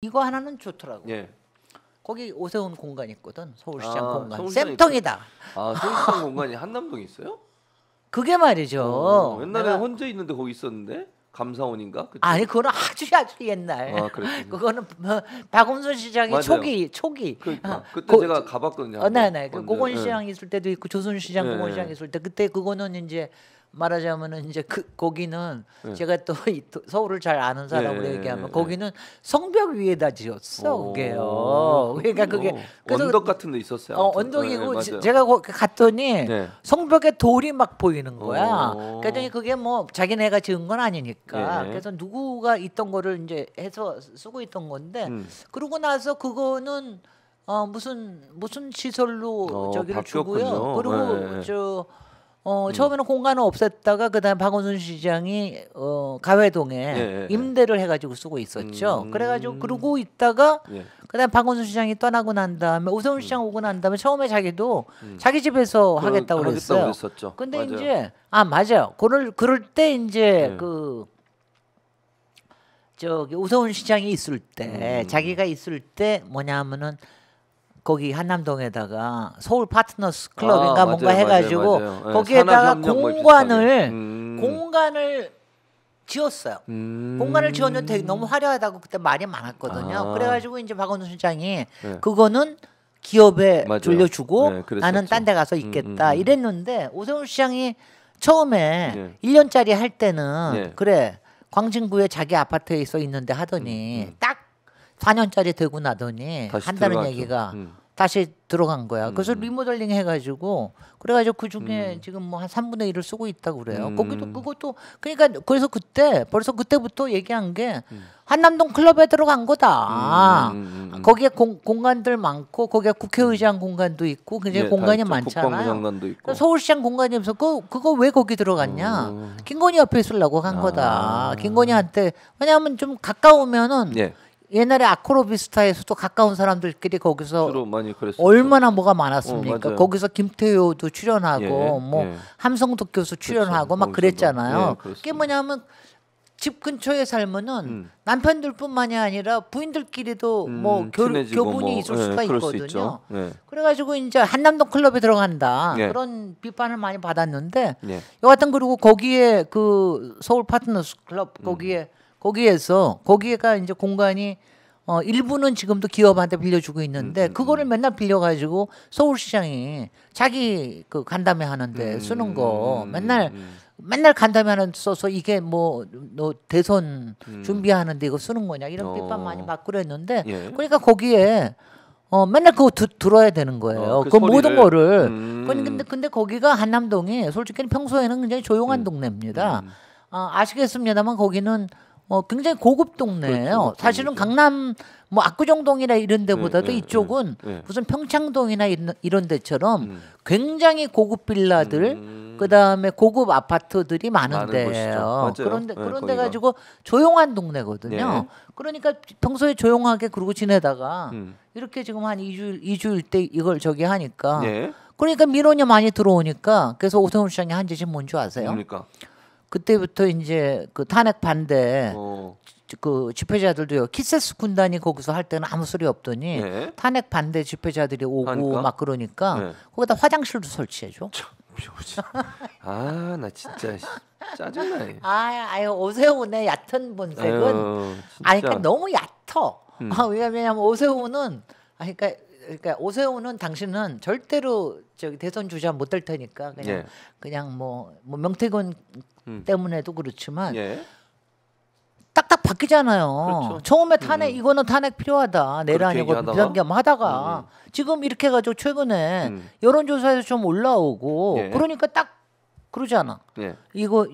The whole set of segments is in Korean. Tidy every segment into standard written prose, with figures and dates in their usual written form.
이거 하나는 좋더라고. 예. 거기 오세훈 공간 있거든. 서울시장 아, 공간. 서울시장에 쌤통이다. 아, 서울시장 공간이 한남동에 있어요? 그게 말이죠. 옛날에 내가 혼자 있는데 거기 있었는데 감사원인가? 그때? 아니 그거는 아주 옛날. 아, 그랬군요. 그거는 뭐 박원순 시장의 맞아요. 초기. 그러니까 그때 제가 가봤거든요. 네네. 그 언제, 고건 예. 시장 있을 때도 있고 조선 시장 예, 고건 예. 시장 있을 때 그때 그거는 이제 말하자면은 이제 거기는 예. 제가 또 서울을 잘 아는 사람으로 예, 얘기하면 예. 거기는 성벽 위에다 지었어 오, 그게요. 그러니까 그게 그래서 언덕 같은 데 있었어요. 아무튼. 언덕이고 예, 맞아요. 제가 거기 갔더니 네. 성벽에 돌이 막 보이는 거야. 오. 그랬더니 그게 뭐 자기네가 지은 건 아니니까. 예. 그래서 누구가 있던 거를 이제 해서 쓰고 있던 건데 그러고 나서 그거는 무슨 시설로 저기를 바뀌었군요. 주고요. 그리고 예, 예. 처음에는 공간을 없앴다가 그다음 박원순 시장이 가회동에 예, 예. 임대를 해가지고 쓰고 있었죠. 그래가지고 그러고 있다가 예. 그다음 박원순 시장이 떠나고 난 다음에 오세훈 시장 오고 난 다음에 처음에 자기도 자기 집에서 하겠다고 그랬어요. 그랬었죠. 근데 맞아요. 이제 맞아요. 그럴 때 이제 네. 저기 오세훈 시장이 있을 때 자기가 있을 때 뭐냐면은 거기 한남동에다가 서울 파트너스 클럽인가 뭔가 맞아요, 해가지고 맞아요. 예, 거기에다가 산업협력 뭐 비슷하게. 공간을 지었어요. 공간을 지었는데 되게 너무 화려하다고 그때 말이 많았거든요. 그래가지고 이제 박원순 시장이 그거는 기업에 맞아요. 돌려주고 네, 그랬었죠. 나는 딴 데 가서 있겠다 이랬는데 오세훈 시장이 처음에 네. 1년짜리 할 때는 네. 그래 광진구에 자기 아파트에 있어 있는데 하더니 딱 4년짜리 되고 나더니 다시 한다는 들어갔죠. 얘기가 다시 들어간 거야. 그래서 리모델링 해가지고 그래가지고 그 중에 지금 뭐 한 3분의 1을 쓰고 있다고 그래요. 거기도 그것도 그러니까 그래서 벌써 그때부터 얘기한 게 한남동 클럽에 들어간 거다. 거기에 공간들 많고 거기에 국회의장 공간도 있고 굉장히 네, 공간이 다 있죠. 많잖아요. 국방장관도 있고. 그러니까 서울시장 공간이면서 그거 왜 거기 들어갔냐? 김건희 옆에 있으려고 간 거다. 김건희한테 왜냐하면 좀 가까우면은. 예. 옛날에 아크로비스타에서도 가까운 사람들끼리 거기서 주로 많이 그랬었죠. 얼마나 뭐가 많았습니까? 맞아요. 거기서 김태효도 출연하고 예, 뭐 예. 함성도 교수 출연하고 막 거기서도. 그랬잖아요. 예, 그게 그렇습니다. 뭐냐면 집 근처에 살면은 남편들뿐만이 아니라 부인들끼리도 뭐 친해지고 교분이 뭐, 있을 예, 수가 그럴 수 있거든요. 있죠. 예. 그래가지고 이제 한남동 클럽에 들어간다 예. 그런 비판을 많이 받았는데 예. 여하튼 그리고 거기에 그 서울 파트너스 클럽 거기에가 이제 공간이 일부는 지금도 기업한테 빌려주고 있는데 그거를 맨날 빌려가지고 서울시장이 자기 그 간담회 하는데 쓰는 거 맨날 간담회 하는 써서 이게 뭐 너 대선 준비하는데 이거 쓰는 거냐 이런 비판 많이 받고 그랬는데 예. 그러니까 거기에 맨날 그거 들어야 되는 거예요. 그 그 모든 소리를. 거를. 근데 거기가 한남동이 솔직히 평소에는 굉장히 조용한 동네입니다. 아시겠습니다만 거기는 굉장히 고급 동네예요. 그렇죠, 사실은 강남 뭐 압구정동이나 이런 데보다도 이쪽은 예. 무슨 평창동이나 이런 데처럼 굉장히 고급 빌라들 그다음에 고급 아파트들이 많은 많은 데예요. 곳이죠. 맞아요. 그런데 네, 그런데 거기가. 가지고 조용한 동네거든요. 예. 그러니까 평소에 조용하게 그러고 지내다가 이렇게 지금 한 2주일 때 이걸 저기 하니까 예. 그러니까 민원이 많이 들어오니까 그래서 오세훈 시장이 한 짓이 뭔지 아세요? 뭡니까? 그때부터 이제 그 탄핵 반대 그 집회자들도요. 키세스 군단이 거기서 할 때는 아무 소리 없더니 예. 탄핵 반대 집회자들이 오고 하니까? 막 그러니까 예. 거기다 화장실도 설치해줘. 나 진짜 짜증나. 아유 오세훈의 얕은 본색은 진짜. 그러니까 너무 얕어. 왜냐면 오세훈은 그러니까 오세훈은 당신은 절대로 저기 대선 주자 못 될 테니까 그냥 뭐 명태균 때문에도 그렇지만 예. 딱딱 바뀌잖아요. 그렇죠. 처음에 이거는 탄핵 필요하다. 내란이고 비상겸 하다가 지금 이렇게 해가지고 최근에 여론조사에서 좀 올라오고 예. 그러니까 딱 그러잖아. 예. 이거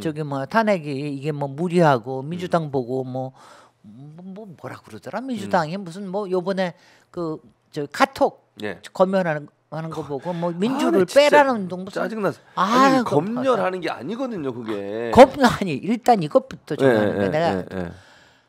저기 뭐 탄핵이 이게 뭐 무리하고 민주당 보고 뭐라 그러더라. 민주당이 무슨 뭐 요번에 그 저 카톡 예. 검열하는 거 보고 뭐 민주를 진짜 빼라는 운동 무슨 짜증나서. 아유, 검열하는 게 아니거든요, 그게. 아니 일단 이것부터 좀 하는 게 내가 예.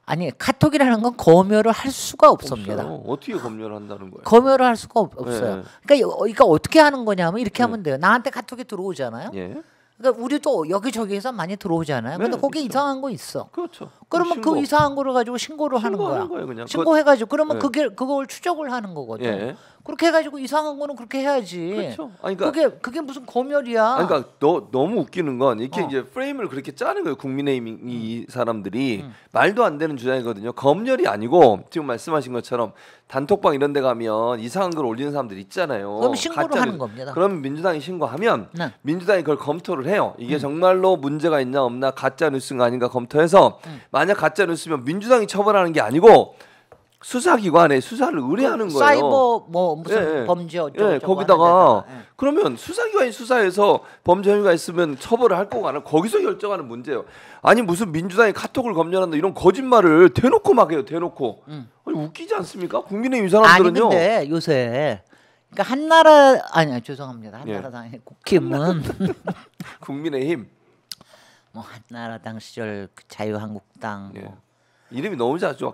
아니 카톡이라는 건 검열을 할 수가 없습니다. 없어요. 어떻게 검열한다는 거예요? 검열을 할 수가 없어요. 예. 그러니까 어떻게 하는 거냐면 이렇게 하면 돼요. 나한테 카톡이 들어오잖아요. 예. 그러니까 우리도 여기저기에서 많이 들어오잖아요. 근데 네, 거기 그렇죠. 이상한 거 있어. 그렇죠. 그러면 그 이상한 거를 가지고 신고를 하는 거야. 거예요, 그냥. 신고해가지고 그러면 네. 그걸 추적을 하는 거거든. 예. 그렇게 해가지고 이상한 거는 그렇게 해야지. 그렇죠. 아니, 그러니까 그게 무슨 검열이야. 아니, 그러니까 너무 웃기는 건 이렇게 이제 프레임을 그렇게 짜는 거예요. 국민의힘 이 사람들이 말도 안 되는 주장이거든요. 검열이 아니고 지금 말씀하신 것처럼 단톡방 이런 데 가면 이상한 걸 올리는 사람들 있잖아요. 그럼 신고를 하는 겁니다. 그럼 민주당이 신고하면 네. 민주당이 그걸 검토를 해요. 이게 정말로 문제가 있나 없나 가짜 뉴스가 아닌가 검토해서 만약 가짜 뉴스면 민주당이 처벌하는 게 아니고 수사기관에 수사를 의뢰하는 거예요. 사이버 뭐 무슨 범죄 어쩌고 거기다가 그러면 수사기관이 수사해서 범죄 혐의가 있으면 처벌을 할 거고 안 할 거기서 결정하는 문제예요. 아니 무슨 민주당이 카톡을 검열한다 이런 거짓말을 대놓고 막 해요. 대놓고. 아니, 웃기지 않습니까? 국민의힘 이 사람들은요. 아니 근데 요새 그러니까 한나라 아니야 죄송합니다. 한나라당의 국힘은 국민의힘 뭐 한나라당 시절 그 자유한국당 뭐. 이름이 너무 자주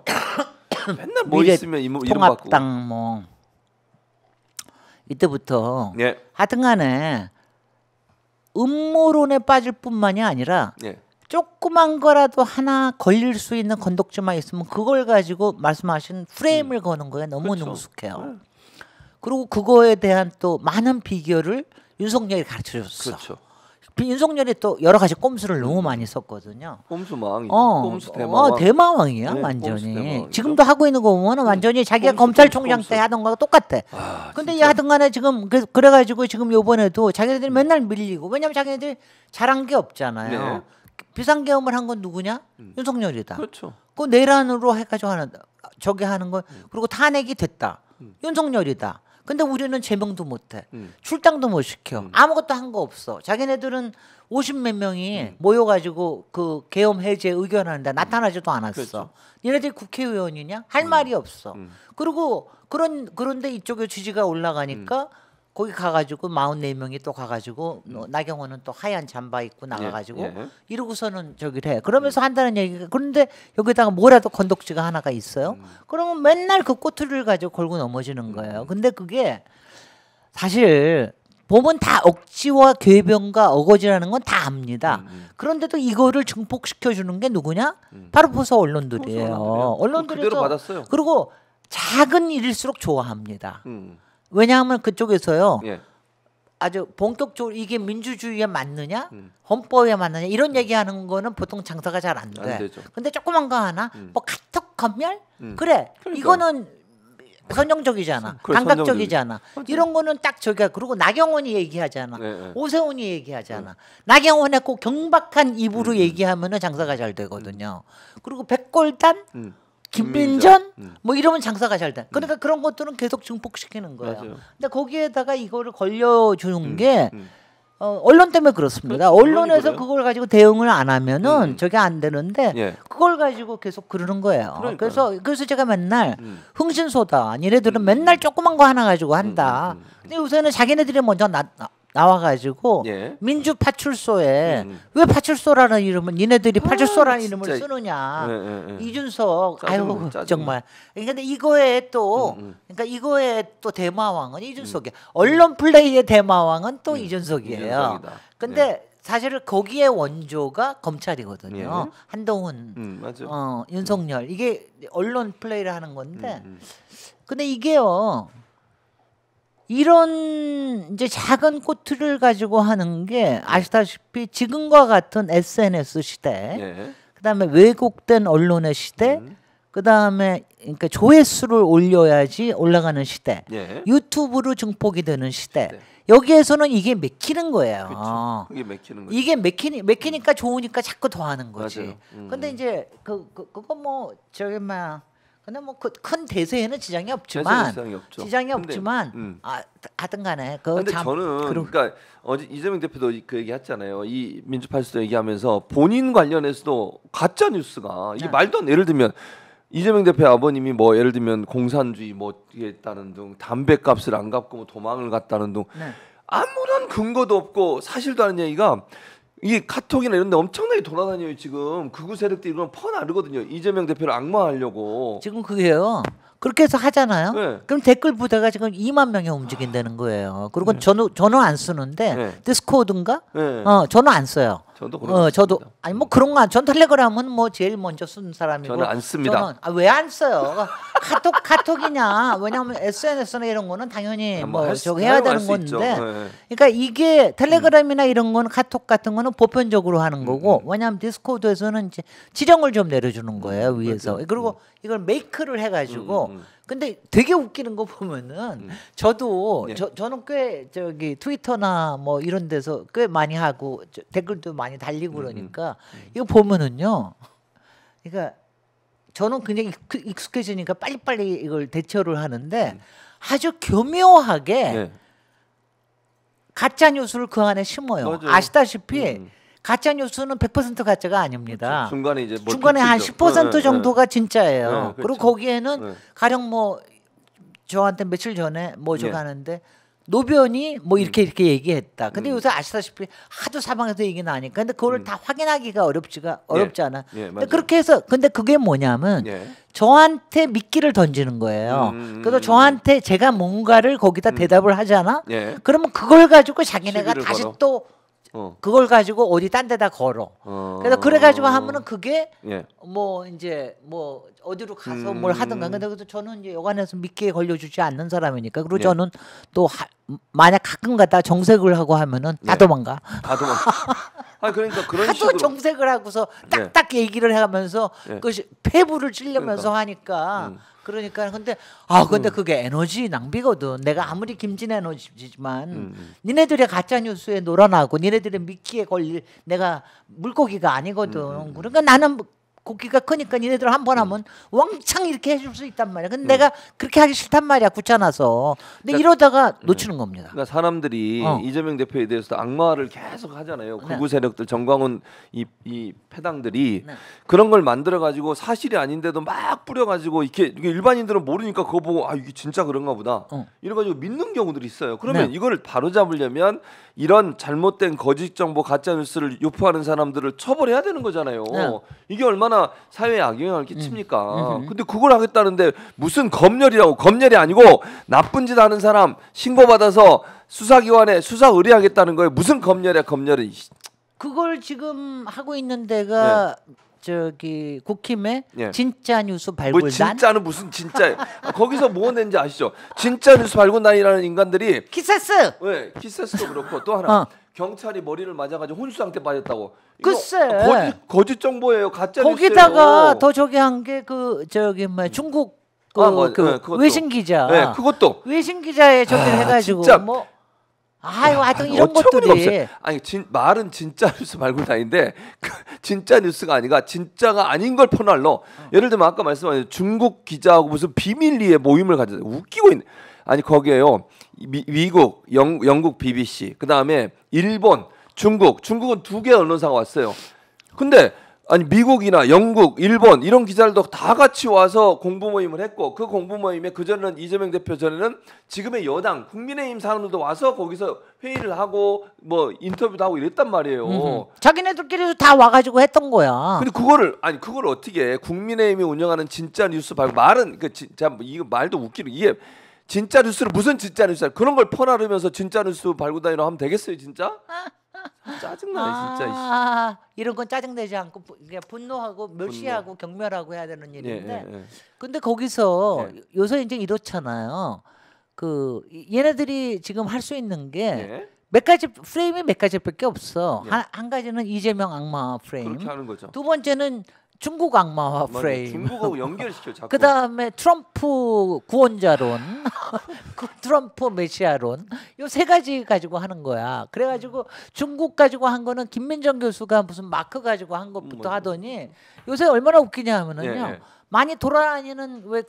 맨날 뭐 있으면 이름 바꾸고 통합당 뭐 이때부터 하여튼간에 음모론에 빠질 뿐만이 아니라 조그만 거라도 하나 걸릴 수 있는 건덕지만 있으면 그걸 가지고 말씀하신 프레임을 거는 거에 너무 그렇죠. 능숙해요. 그리고 그거에 대한 또 많은 비결을 윤석열이 가르쳐줬어. 그렇죠. 윤석열이 또 여러 가지 꼼수를 너무 많이 썼거든요. 꼼수망, 꼼수 대마왕. 대마왕이야 네, 완전히. 지금도 하고 있는 거 보면 완전히 자기가 검찰총장 때 하던 거랑 똑같아. 근데 하여튼간에 지금 그래가지고 지금 요번에도 자기네들이 맨날 밀리고 왜냐면 자기네들이 잘한 게 없잖아요. 비상계엄을 한 건 누구냐? 윤석열이다. 그렇죠. 그 내란으로 해가지고 하는 저게 하는 거 그리고 탄핵이 됐다. 윤석열이다. 근데 우리는 제명도 못해. 출당도 못 시켜. 아무것도 한 거 없어. 자기네들은 50몇 명이 모여가지고 그 계엄 해제 의견하는데 나타나지도 않았어. 그렇죠. 얘네들이 국회의원이냐? 할 말이 없어. 그리고 그런데 이쪽에 지지가 올라가니까 거기 가가지고 44명이 또 가가지고 나경원은 또 하얀 잠바 입고 나가가지고 이러고서는 저기를 해. 그러면서 한다는 얘기가 그런데 여기다가 뭐라도 건덕지가 하나가 있어요. 그러면 맨날 그 꼬투리를 가지고 걸고 넘어지는 거예요. 근데 그게 사실 보면 다 억지와 궤변과 어거지라는 건 다 압니다. 그런데도 이거를 증폭시켜주는 게 누구냐? 바로 보수 언론들이에요. 언론들에서 그대로 받았어요. 그리고 작은 일일수록 좋아합니다. 왜냐하면 그쪽에서요. 아주 본격적으로 이게 민주주의에 맞느냐 헌법에 맞느냐 이런 얘기하는 거는 보통 장사가 잘 안 돼. 근데 조그만 거 하나 뭐 카톡 검열 그래 그러니까. 이거는 선정적이잖아. 감각적이잖아. 이런 거는 딱 저기야. 그리고 나경원이 얘기하잖아. 오세훈이 얘기하잖아. 나경원의 꼭 경박한 입으로 얘기하면은 장사가 잘 되거든요. 그리고 백골단 김민전 뭐 이러면 장사가 잘 돼. 그러니까 그런 것들은 계속 증폭시키는 거예요. 맞아요. 근데 거기에다가 이거를 걸려주는 게 언론 때문에 그렇습니다. 그렇죠. 언론에서 그걸 가지고 대응을 안 하면은 저게 안 되는데 그걸 가지고 계속 그러는 거예요. 그래서 제가 맨날 흥신소다. 니네들은 맨날 조그만 거 하나 가지고 한다. 근데 요새는 자기네들이 먼저 나와가지고 민주파출소에 왜 파출소라는 이름은 니네들이 파출소라는 이름을 쓰느냐. 이준석 아유 정말. 근데 이거에 또 그러니까 이거에 또 대마왕은 이준석이야. 언론 플레이의 대마왕은 또 이준석이에요. 근데 사실은 거기에 원조가 검찰이거든요. 한동훈, 윤석열 이게 언론 플레이를 하는 건데 근데 이게요. 이런 이제 작은 꼬투리를 가지고 하는 게 아시다시피 지금과 같은 SNS 시대, 그다음에 왜곡된 언론의 시대, 그다음에 그러니까 조회수를 올려야지 올라가는 시대, 유튜브로 증폭이 되는 시대. 여기에서는 이게 맥히는 거예요. 그렇죠. 이게 맥히는 거죠. 이게 맥히니까 좋으니까 자꾸 더 하는 거지. 근데 이제 그거 뭐 저기 막 근데 뭐 큰 대세에는 지장이 없지만 하여튼간에 근데 저는 그러니까 어제 이재명 대표도 그 얘기했잖아요. 이 민주파출소 얘기하면서 본인 관련해서도 가짜 뉴스가 이게 말도 안 돼. 예를 들면 이재명 대표 아버님이 뭐 예를 들면 공산주의 뭐 했다는 등 담배값을 안 갚고 뭐 도망을 갔다는 등 아무런 근거도 없고 사실도 아닌 얘기가 이게 카톡이나 이런 데 엄청나게 돌아다녀요. 지금 극우 세력들이 이건 퍼나르거든요. 이재명 대표를 악마하려고. 지금 그게요. 그렇게 해서 하잖아요. 네. 그럼 댓글 부대가 지금 2만 명이 움직인다는 거예요. 그리고 네. 저는 안 쓰는데 네. 디스코드인가? 네. 저는 안 써요. 저도 그런 저도 아니 뭐 그런 거 안. 전 텔레그램은 뭐 제일 먼저 쓴 사람이고. 저는 안 씁니다. 왜 안 써요? 카톡이냐? 왜냐하면 SNS나 이런 거는 당연히 뭐 저기 해야 되는 건데. 네. 그러니까 이게 텔레그램이나 이런 거는 카톡 같은 거는 보편적으로 하는 거고. 왜냐하면 디스코드에서는 이제 지령을 좀 내려주는 거예요 위에서. 그리고 이걸 메이크를 해가지고. 근데 되게 웃기는 거 보면은 저도 네. 저는 꽤 저기 트위터나 뭐 이런 데서 꽤 많이 하고 댓글도 많이 달리고 그러니까 이거 보면은요. 그러니까 저는 굉장히 익숙해지니까 빨리빨리 이걸 대처를 하는데 아주 교묘하게 네. 가짜 뉴스를 그 안에 심어요. 맞아요. 아시다시피 가짜 뉴스는 100% 가짜가 아닙니다. 중간에 이제 뭐 중간에 한 10% 정도가 진짜예요. 네, 그렇죠. 그리고 거기에는 네. 가령 뭐 저한테 며칠 전에 뭐 저거 네. 하는데 노변이 뭐 이렇게 얘기했다. 근데 요새 아시다시피 하도 사방에서 얘기 나니까 근데 그거를 다 확인하기가 어렵지 않아. 예, 근데 그렇게 해서 근데 그게 뭐냐면 예. 저한테 미끼를 던지는 거예요. 그래서 저한테 제가 뭔가를 거기다 대답을 하잖아. 예. 그러면 그걸 가지고 자기네가 시비를 다시 걸어. 또 그걸 가지고 어디 딴 데다 걸어. 그래서 그래 가지고 하면은 그게 예. 뭐 이제 뭐 어디로 가서 뭘 하든가. 근데 그래서 저는 이제 여관에서 미끼에 걸려주지 않는 사람이니까. 그리고 예. 저는 또 만약 가끔 가다 정색을 하고 하면은 다 도망가. 다 도망가. 아 그러니까 그런 하도 식으로 정색을 하고서 딱딱 얘기를 해가면서 예. 그 폐부를 찌려면서 하니까. 그러니까 근데 근데 그게 에너지 낭비거든. 내가 아무리 김진 에너지지만 니네들의 가짜 뉴스에 놀아나고 니네들의 미끼에 걸릴 내가 물고기가 아니거든. 그러니까 나는 고기가 크니까 니네들 한 번 하면 왕창 이렇게 해줄 수 있단 말이야. 근데 내가 그렇게 하기 싫단 말이야. 귀찮아서. 근데 이러다가 놓치는 겁니다. 그러니까 사람들이 이재명 대표에 대해서 악마를 계속 하잖아요. 네. 극우 세력들 정광훈 이 패당들이 네. 그런 걸 만들어 가지고 사실이 아닌데도 막 뿌려 가지고 이게 일반인들은 모르니까 그거 보고 이게 진짜 그런가 보다. 이래 가지고 믿는 경우들이 있어요. 그러면 네. 이거를 바로 잡으려면 이런 잘못된 거짓 정보 가짜 뉴스를 유포하는 사람들을 처벌해야 되는 거잖아요. 네. 이게 얼마나 사회에 악영향을 끼칩니까? 근데 그걸 하겠다는데 무슨 검열이라고 검열이 아니고 나쁜 짓 하는 사람 신고받아서 수사기관에 수사 의뢰하겠다는 거예요. 무슨 검열이야 검열이. 그걸 지금 하고 있는 데가 저기 국힘의 예. 진짜 뉴스 뭐 발굴단. 진짜는 무슨 진짜예요. 거기서 뭐 낸지 아시죠? 진짜 뉴스 발굴단이라는 인간들이 키세스. 왜 키세스도 그렇고 또 하나 경찰이 머리를 맞아가지고 혼수 상태 빠졌다고. 이거 글쎄. 거짓 정보예요. 가짜 거기다가 뉴스예요. 더 저기 한 게 그 저기 뭐야 중국 그, 그것도. 외신 기자. 네, 그것도 외신 기자에 저기 해가지고 진짜. 뭐 하여튼 이런 어처구니가 것들이 없어요. 아니 말은 진짜 뉴스 발굴단인데 진짜 뉴스가 아니라 진짜가 아닌 걸 퍼날러. 예를 들면 아까 말씀하신 중국 기자하고 무슨 비밀리에 모임을 가졌어요. 웃기고 있네. 아니 거기에요. 미국, 영국 BBC, 그 다음에 일본, 중국은 2개 언론사가 왔어요. 근데 아니 미국이나 영국, 일본 이런 기자들도 다 같이 와서 공부 모임을 했고 그 공부 모임에 그전에는 이재명 대표 전에는 지금의 여당 국민의힘 사람들도 와서 거기서 회의를 하고 뭐 인터뷰도 하고 이랬단 말이에요. 자기네들끼리도 다 와가지고 했던 거야. 근데 그걸 어떻게 해? 국민의힘이 운영하는 진짜 뉴스 말은 그 진짜 이거 말도 웃기는 이게 진짜 뉴스를 무슨 진짜 뉴스 그런 걸 퍼나르면서 진짜 뉴스 발굴단이라고 하면 되겠어요 진짜? 짜증나네 진짜. 이런 건 짜증내지 않고 그냥 분노하고 멸시하고 경멸하고 해야 되는 일인데. 예. 근데 거기서 요새 이제 이렇잖아요. 그 얘네들이 지금 할 수 있는 게 몇 가지 프레임이 몇 가지밖에 없어. 한 가지는 이재명 악마 프레임. 그렇게 하는 거죠. 두 번째는 중국 악마화 프레임. 중국하고 연결시켜 자꾸. 그 다음에 트럼프 구원자론, 트럼프 메시아론, 요 세 가지 가지고 하는 거야. 그래가지고 중국 가지고 한 거는 김민정 교수가 무슨 마크 가지고 한 것부터 하더니 요새 얼마나 웃기냐 하면은요. 많이 돌아다니는 왜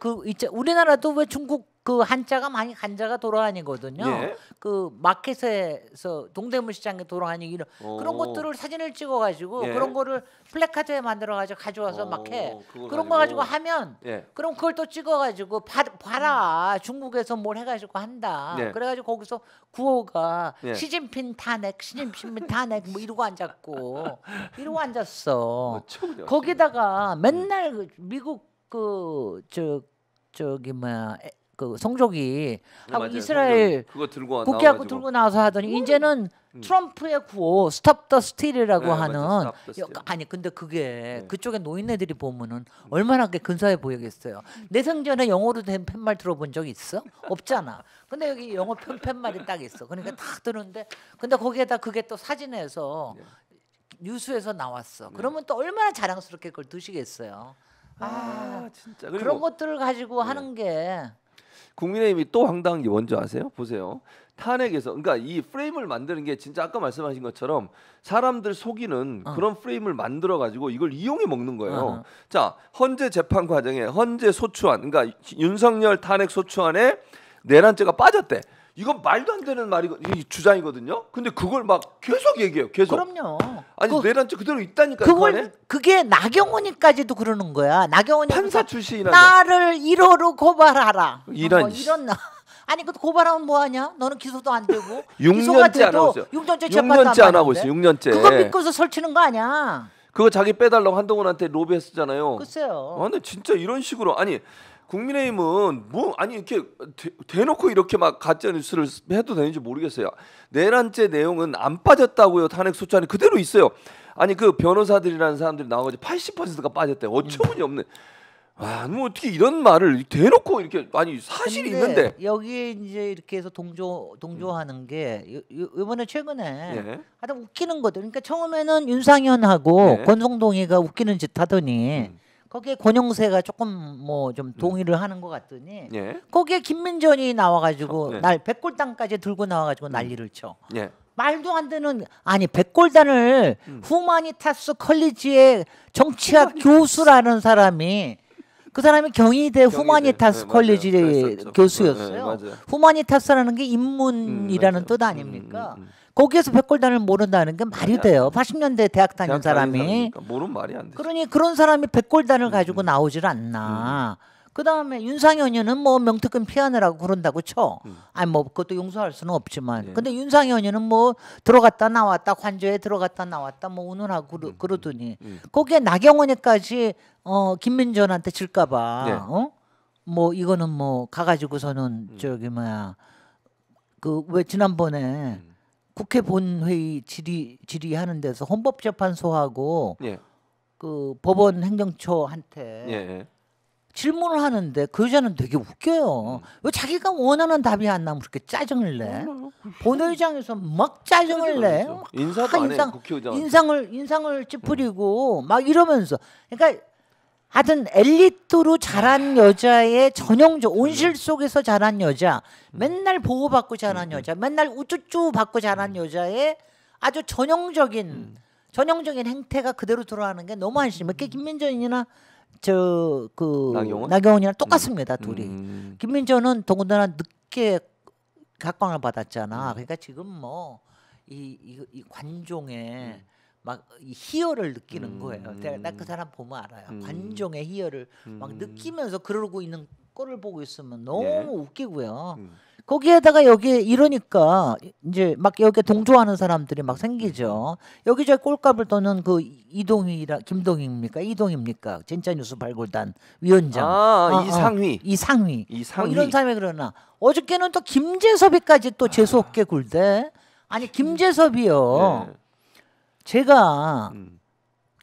우리나라도 왜 중국 그 한자가 많이 한자가 돌아다니거든요. 그 마켓에서 동대문 시장에 돌아다니는 그런 것들을 사진을 찍어가지고 그런 거를 플래카드에 만들어가지고 가져와서 막 해. 그런 거 가지고 하면 그럼 그걸 또 찍어가지고 봐라 중국에서 뭘 해가지고 한다. 그래가지고 거기서 구호가 시진핑 탄핵, 시진핑 탄핵 뭐 이러고 앉았어. 거기다가 맨날 미국 저기 뭐야 그 성족이 하고 맞아요. 이스라엘 그거 들고 국기하고 들고 나와서 하더니 이제는 트럼프의 구호 스톱 더 스틸이라고 네, 하는 맞아, Stop the Steal. 아니 근데 그게 네. 그쪽에 노인네들이 보면은 얼마나 그게 근사해 보이겠어요. 내 생전에 영어로 된 팻말 들어본 적 있어? 없잖아. 근데 여기 영어 팻말이 딱 있어. 그러니까 딱 들었는데 근데 거기에다 그게 또 사진에서 뉴스에서 나왔어. 그러면 또 얼마나 자랑스럽게 그걸 드시겠어요. 진짜. 그런 그리고 것들을 가지고 하는 게 국민의힘이 또 황당한 게 뭔지 아세요? 보세요. 탄핵에서 그러니까 이 프레임을 만드는 게 진짜 아까 말씀하신 것처럼 사람들 속이는 그런 프레임을 만들어 가지고 이걸 이용해 먹는 거예요. 자, 헌재 재판 과정에 헌재 소추안 그러니까 윤석열 탄핵 소추안에 내란죄가 빠졌대. 이건 말도 안 되는 이 주장이거든요. 근데 그걸 막 계속 얘기해요. 계속. 그럼요. 아니 내란죄 그대로 있다니까. 그 안에? 그게 나경원이까지도 그러는 거야. 나경원이 판사 출신이라. 나를 1호로 고발하라. 이런 이런 아니 그 고발하면 뭐 하냐? 너는 기소도 안 되고 6년째 안 하고 있어요. 6년째 6년째 안 하고 있어요. 6년째. 그거 믿고서 설치는 거 아니야? 그거 자기 빼달라고 한동훈한테 로비했었잖아요. 글쎄요. 근데 진짜 이런 식으로 아니 국민의힘은 뭐 아니 이렇게 대놓고 이렇게 막 가짜 뉴스를 해도 되는지 모르겠어요. 내란죄 내용은 안 빠졌다고요. 탄핵 소추안이 그대로 있어요. 아니 그 변호사들이라는 사람들이 나와가지고 80%가 빠졌대. 어처구니 없는. 와, 뭐 어떻게 이런 말을 대놓고 이렇게 아니 사실이 있는데 여기에 이제 이렇게 해서 동조하는 게 이번에 최근에 하여튼 웃기는 거들. 그러니까 처음에는 윤상현하고 권성동이가 웃기는 짓 하더니 거기에 권영세가 조금 뭐 좀 동의를 하는 것 같더니 거기에 김민전이 나와가지고 날 백골단까지 들고 나와가지고 난리를 쳐. 말도 안 되는 아니 백골단을 후마니타스 컬리지의 정치학 교수라는 사람이 그 사람이 경희대 후마니타스 컬리지 교수였어요. 후마니타스라는 게 인문이라는 뜻 아닙니까? 거기에서 백골단을 모른다는 게 말이 돼요. 80년대 대학 다닌 사람이. 모르는 말이 안 돼. 그러니 그런 사람이 백골단을 가지고 나오질 않나. 그다음에 윤상현이는 뭐 명특근 피하느라고 그런다고 쳐. 아니 뭐 그것도 용서할 수는 없지만. 근데 윤상현이는 뭐 들어갔다 나왔다 관저에 들어갔다 나왔다 뭐 운운하고 그러더니 거기에 나경원이까지 김민전한테 질까봐 뭐 이거는 뭐 가가지고서는 저기 뭐야 그 왜 지난번에 국회 본회의 질의하는 데서 헌법재판소하고 그 법원 행정처한테 질문을 하는데 그 여자는 되게 웃겨요. 왜 자기가 원하는 답이 안 나면 그렇게 짜증을 내? 본회의장에서 막 짜증을 내. 인사도 안 해. 국회의장. 인상을 찌푸리고 막 이러면서. 그러니까 하여튼 엘리트로 자란 여자의 전형적 온실 속에서 자란 여자, 맨날 보호받고 자란 여자, 맨날 우쭈쭈 받고 자란 여자의 아주 전형적인 행태가 그대로 들어가는 게 너무 한심해. 김민전이나 나경원이랑 똑같습니다. 둘이. 김민전은 더군다나 늦게 각광을 받았잖아. 그러니까 지금 뭐 이 관종의 막 이 희열을 느끼는 거예요. 딱 그 사람 보면 알아요. 관종의 희열을 막 느끼면서 그러고 있는 꼴을 보고 있으면 너무 웃기고요. 거기에다가 여기 이러니까 이제 막 여기 동조하는 사람들이 막 생기죠. 여기저기 꼴값을 떠는 그 김동희입니까? 이동입니까? 진짜 뉴스 발굴단 위원장. 이상휘. 이런 사람이 그러나 어저께는 또 김재섭이까지 또 재수 없게 굴대. 아니 김재섭이요. 제가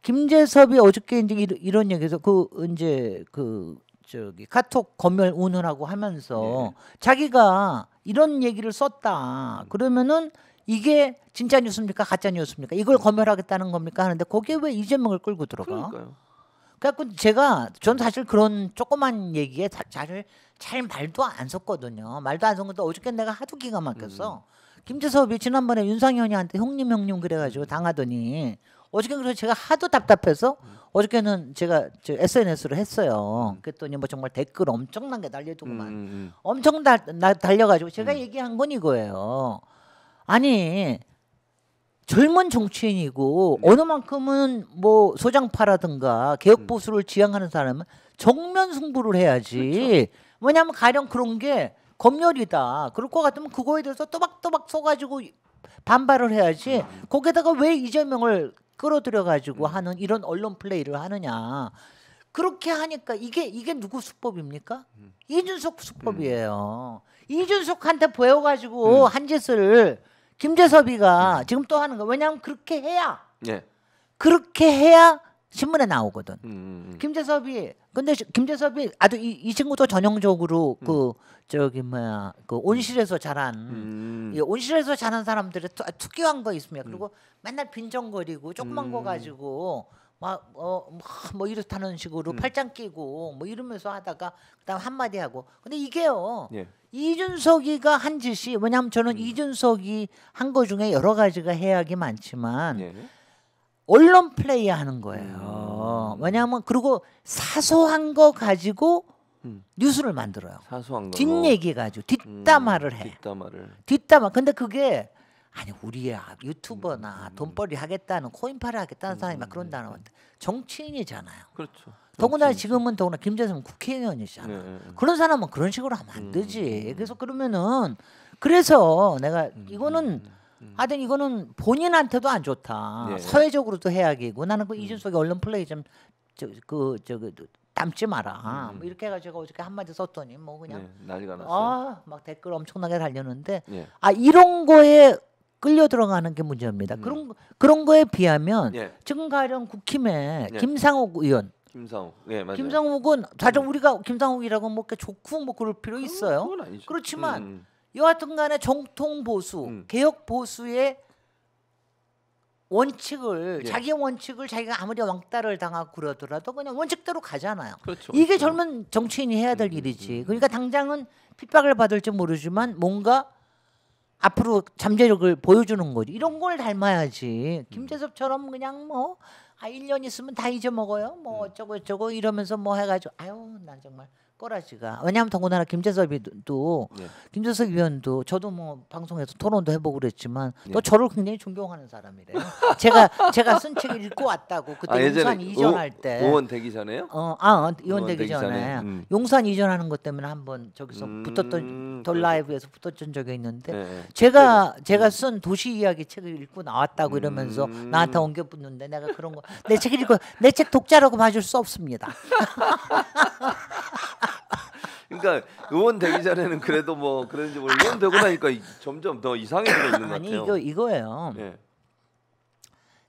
김재섭이 어저께 이제 이런 얘기해서 저기 카톡 검열 운운하고 하면서 자기가 이런 얘기를 썼다. 그러면은 이게 진짜 뉴스입니까? 가짜 뉴스입니까? 이걸 검열하겠다는 겁니까? 하는데 거기에 왜 이재명을 끌고 들어가? 그래갖고 전 사실 그런 조그만 얘기에 잘 말도 안 섰거든요. 말도 안 섰는데 어저께 내가 하도 기가 막혔어. 김재섭이 지난번에 윤상현이한테 형님 그래가지고 당하더니 어저께 그래서 제가 하도 답답해서 어저께는 제가 SNS로 했어요. 그랬더니 뭐 정말 댓글 엄청난 게 달려두고만 엄청 달려가지고 제가 얘기한 건 이거예요. 아니 젊은 정치인이고 어느 만큼은 뭐 소장파라든가 개혁 보수를 지향하는 사람은 정면 승부를 해야지. 왜냐하면 가령 그런 게 검열이다. 그럴 것 같으면 그거에 대해서 또박또박 써가지고 반발을 해야지. 거기다가 왜 이재명을 끌어들여 가지고 하는 이런 언론 플레이를 하느냐. 그렇게 하니까 이게 누구 수법입니까? 이준석 수법이에요. 이준석한테 보여가지고 한 짓을 김재섭이가 지금 또 하는 거. 왜냐하면 그렇게 해야 예. 그렇게 해야 신문에 나오거든. 김재섭이 근데 김재섭이 아주 이 친구도 전형적으로 그 저기 뭐야 그 온실에서 자란 이 온실에서 자란 사람들의 특이한 거 있습니다. 그리고 맨날 빈정거리고 조그만 거 가지고 막 뭐 이렇다는 식으로 팔짱 끼고 뭐 이러면서 하다가 그다음 한마디 하고. 근데 이게요. 예. 이준석이가 한 짓이 왜냐하면 저는 이준석이 한 거 중에 여러 가지가 해악이 많지만 예. 언론 플레이 하는 거예요. 왜냐하면 그리고 사소한 거 가지고 뉴스를 만들어요. 사소한 거. 뒷얘기 가지고 뒷담화를 해. 뒷담화. 근데 그게 아니 우리야 유튜버나 돈벌이 하겠다는 코인팔이 하겠다는 사람이 막 그런다는 정치인이잖아요. 그렇죠. 더구나 지금은 더구나 김재섭은 국회의원이잖아. 네. 그런 사람은 그런 식으로 하면 안 되지. 그래서 그러면은 그래서 내가 이거는 하여튼 이거는 본인한테도 안 좋다. 네. 사회적으로도 해악이고 나는 그 이준석의 언론 플레이 좀 담지 마라. 뭐 이렇게 해가지고 어저께 한마디 썼더니 뭐 그냥 난리가 났어요. 막 댓글 엄청나게 달렸는데 예. 이런 거에 끌려 들어가는 게 문제입니다. 그런 거에 비하면 예. 지금 가령 국힘에 예. 김상욱 의원 김상욱. 예, 맞아요. 김상욱은 사실 우리가 김상욱이라고 뭐 이렇게 좋고 뭐 그럴 필요 있어요. 그건 아니죠. 그렇지만 여하튼간에 정통 보수, 개혁 보수의 원칙을 예. 자기 원칙을 자기가 아무리 왕따를 당하고 그러더라도 그냥 원칙대로 가잖아요. 그렇죠. 이게 젊은 정치인이 해야 될 일이지. 그러니까 당장은 핍박을 받을지 모르지만 뭔가 앞으로 잠재력을 보여주는 거지. 이런 걸 닮아야지. 김재섭처럼 그냥 뭐 1년 있으면 다 잊어먹어요. 뭐 어쩌고 저쩌고 이러면서 뭐 해가지고 아유 난 정말 꼬라지가. 왜냐하면 더군다나 김재섭이도 예. 김재섭 의원도 저도 뭐 방송에서 토론도 해보고 그랬지만 예. 또 저를 굉장히 존경하는 사람이래요. 제가 쓴 책을 읽고 왔다고 그때 용산 이전할 때. 의원 되기 전에요? 의원 되기 전에 용산 이전하는 것 때문에 한번 저기서 붙었던 덜 라이브에서 붙었던 적이 있는데 네. 제가 쓴 도시 이야기 책을 읽고 나왔다고 이러면서 나한테 옮겨 붙는데 내가 그런 거 내 책 읽고 내 책 독자라고 봐줄 수 없습니다. 그러니까 의원 되기 전에는 그래도 뭐 그런지 모르 의원 되고 나니까 점점 더 이상해지고 있는 것 같아요. 아니 이거예요. 예.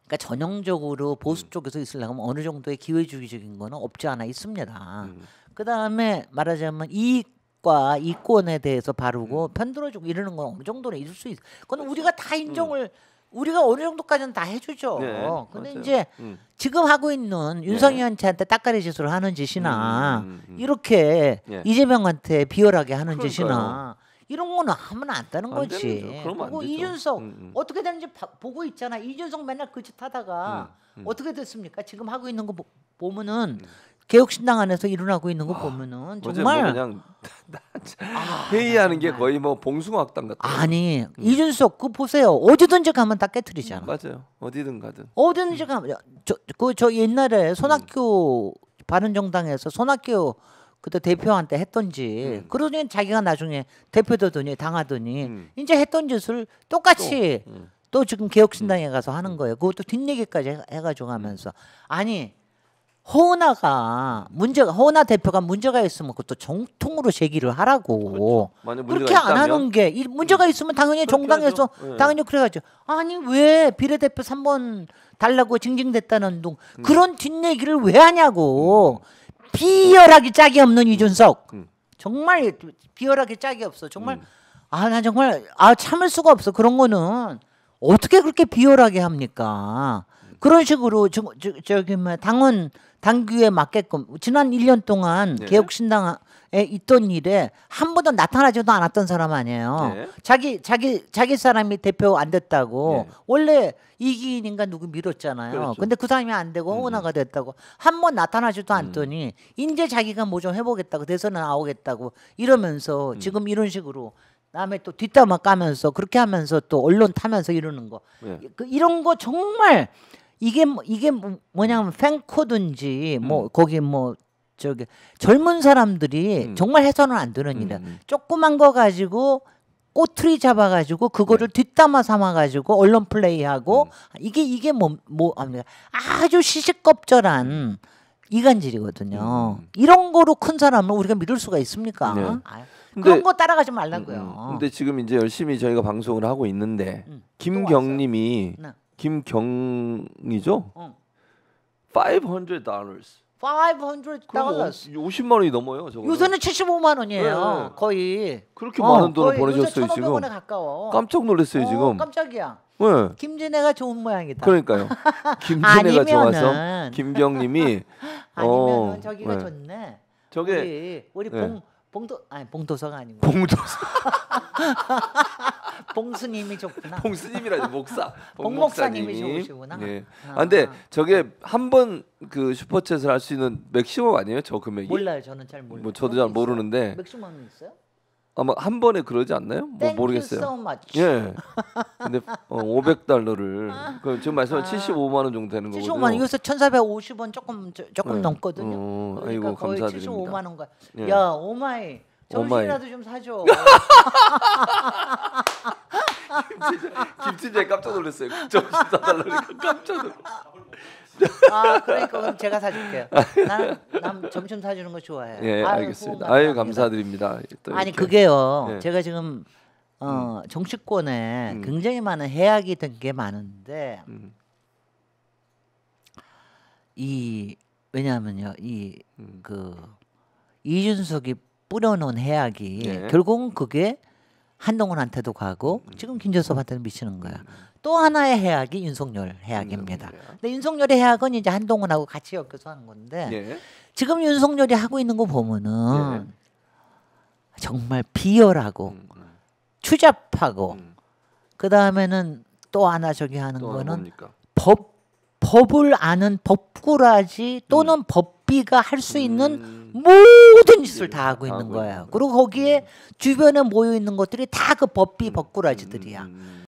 그러니까 전형적으로 보수 쪽에서 있으려면 어느 정도의 기회주의적인 거는 없지 않아 있습니다. 그 다음에 말하자면 이익과 이권에 대해서 바르고 편들어주고 이러는 건 어느 정도는 있을 수 있어. 그건 우리가 다 인정을 우리가 어느 정도까지는 다 해주죠. 네, 근데 맞아요. 이제 지금 하고 있는 윤석열한테 따까리 짓을 하는 짓이나 이렇게 이재명한테 비열하게 하는 그러니까요. 짓이나 이런 거는 하면 안 되는 거지. 그러면 안 그리고 되죠. 이준석 어떻게 되는지 보고 있잖아. 이준석 맨날 그 짓 하다가 어떻게 됐습니까? 지금 하고 있는 거 보면은 개혁신당 안에서 일어나고 있는 거 보면은 정말 뭐 그냥 회의하는 게 거의 뭐 봉숭아학당 같아요. 아니 이준석 그거 보세요. 어디든지 가면 다 깨트리잖아. 맞아요. 어디든 가든. 어디든지 가면 저 옛날에 손학규 바른정당에서 손학규 그때 대표한테 했던지 그러더니 자기가 나중에 대표되더니 당하더니 이제 했던 짓을 똑같이 또 지금 개혁신당에 가서 하는 거예요. 그것도 뒷얘기까지 해가지고 하면서 아니 허은하 대표가 문제가 있으면 그것도 정통으로 제기를 하라고. 그렇죠. 그렇게 안 하는 게 문제가 있으면 당연히 정당에서 당연히 그래가지고 아니 왜 비례대표 3번 달라고 징징댔다는 둥 그런 뒷얘기를 왜 하냐고. 비열하기 짝이 없는 이준석. 정말 비열하기 짝이 없어. 정말 나 정말 참을 수가 없어. 그런 거는 어떻게 그렇게 비열하게 합니까? 그런 식으로 저기 뭐 당규에 맞게끔 지난 1년 동안 개혁신당에 있던 일에 한 번도 나타나지도 않았던 사람 아니에요. 자기 사람이 대표 안 됐다고 원래 이기인인가 누구 밀었잖아요. 그렇죠. 근데 그 사람이 안 되고 허은하가 됐다고 한 번 나타나지도 않더니 이제 자기가 뭐 좀 해보겠다고 대선에 나오겠다고 이러면서 지금 이런 식으로 남의 또 뒷담화 까면서 그렇게 하면서 또 언론 타면서 이러는 거 이런 거 정말 이게 뭐냐면 팬코든지 뭐 거기 뭐 저기 젊은 사람들이 정말 해서는 안 되는 일이야. 조그만 거 가지고 꼬투리 잡아가지고 그거를 뒷담화 삼아가지고 언론 플레이하고 이게 아주 시시껍절한 이간질이거든요. 이런 거로 큰 사람을 우리가 믿을 수가 있습니까? 네. 그런 거 따라가지 말라고요. 근데 지금 이제 열심히 저희가 방송을 하고 있는데 김경님이 네. 김경이죠? $500. 500 그럼 달러스. 50만 원이 넘어요. 저거. 요새는 75만 원이에요. 네. 거의. 그렇게 많은 돈을 거의 보내셨어요 요새 지금. 1,500원에 가까워. 깜짝 놀랐어요 지금. 깜짝이야. 네. 김진애가 좋은 모양이다. 그러니까요. 김진애가 좋아서 아니면은- 김경님이 아니면 저기가 네. 좋네. 저게 우리 네. 봉도서가 아니고 봉도사 봉스님이 좋구나. 봉스님이라죠 목사 봉목사님이 좋으시구나. 네. 근데 저게 한 번 그 슈퍼챗을 할 수 있는 맥시멈 아니에요 저 금액이? 몰라요. 저는 잘 몰라요. 뭐 저도 잘 모르는데 맥시멈이 있어요? 아마 한 번에 그러지 않나요? 뭐 Thank 모르겠어요. you so much. 예. 근데 $500를 그 지금 말씀한 75만 원 정도 되는 거거든요. 75만 원. 요새 1,450원 조금 네. 넘거든요. 그러니까 아이고 거의 감사드립니다. 75만 원가. 예. 야, 오마이. 점심이라도 좀 사줘. 김치재 깜짝 놀랐어요. 점심 사달라니까 깜짝 놀랐어요. 그러니까 그럼 제가 사줄게요. 난 점심 사주는 거 좋아해요. 예, 알겠습니다. 아유 감사드립니다. 또 아니 이렇게. 그게요. 네. 제가 지금 정치권에 굉장히 많은 해악이 된 게 많은데 이 왜냐하면요 그 이준석이 뿌려놓은 해악이 네. 결국은 그게 한동훈한테도 가고 지금 김재섭한테도 미치는 거야. 또 하나의 해악이 윤석열 해악입니다. 근데 윤석열의 해악은 이제 한동훈하고 같이 엮여서 하는 건데 네. 지금 윤석열이 하고 있는 거 보면은 정말 비열하고 추잡하고 그 다음에는 또 하나 저기 하는 또 거는 뭡니까? 법을 아는 법꾸라지 또는 법비가 할 수 있는 모든 짓을 다 하고 있는 거예요. 그리고 거기에 주변에 모여 있는 것들이 다 그 법비 법꾸라지들이야.